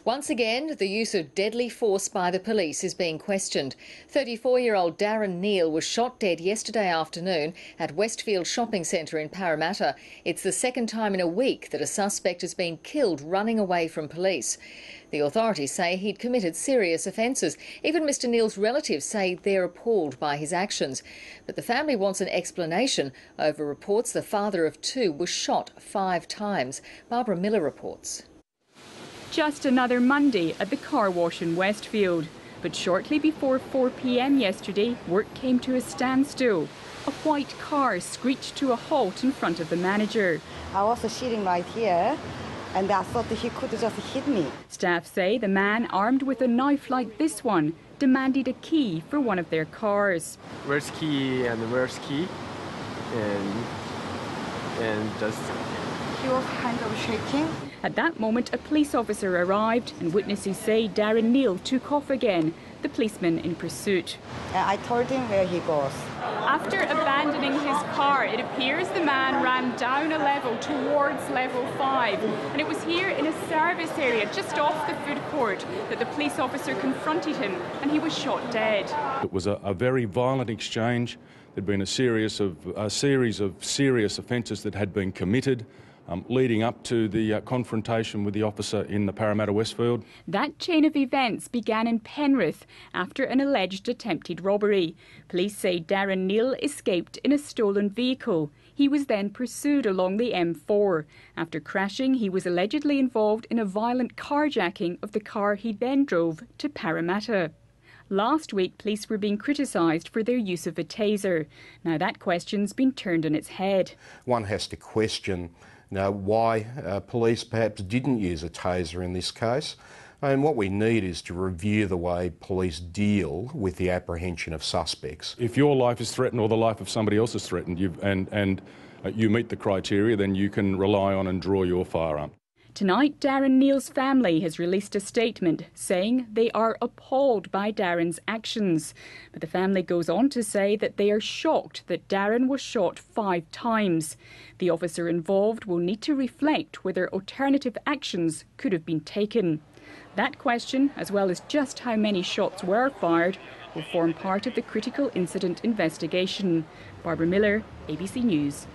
Once again, the use of deadly force by the police is being questioned. 34-year-old Darren Neal was shot dead yesterday afternoon at Westfield Shopping Centre in Parramatta. It's the second time in a week that a suspect has been killed running away from police. The authorities say he'd committed serious offences. Even Mr Neal's relatives say they're appalled by his actions. But the family wants an explanation over reports the father of two was shot 5 times. Barbara Miller reports. Just another Monday at the car wash in Westfield. But shortly before 4 p.m. yesterday, work came to a standstill. A white car screeched to a halt in front of the manager. I was sitting right here and I thought that he could just hit me. Staff say the man, armed with a knife like this one, demanded a key for one of their cars. Where's key and where's key? And just... He was kind of shaking. At that moment, a police officer arrived and witnesses say Darren Neal took off again, the policeman in pursuit. I told him where he goes. After abandoning his car, it appears the man ran down a level towards level 5. And it was here in a service area just off the food court that the police officer confronted him and he was shot dead. It was a very violent exchange. There'd been a series of serious offences that had been committed. Leading up to the confrontation with the officer in the Parramatta Westfield. That chain of events began in Penrith after an alleged attempted robbery. Police say Darren Neal escaped in a stolen vehicle. He was then pursued along the M4. After crashing, he was allegedly involved in a violent carjacking of the car he then drove to Parramatta. Last week, police were being criticised for their use of a taser. Now that question's been turned on its head. One has to question why police perhaps didn't use a taser in this case. And what we need is to review the way police deal with the apprehension of suspects. If your life is threatened or the life of somebody else is threatened and you meet the criteria, then you can rely on and draw your firearm. Tonight, Darren Neal's family has released a statement saying they are appalled by Darren's actions. But the family goes on to say that they are shocked that Darren was shot 5 times. The officer involved will need to reflect whether alternative actions could have been taken. That question, as well as just how many shots were fired, will form part of the critical incident investigation. Barbara Miller, ABC News.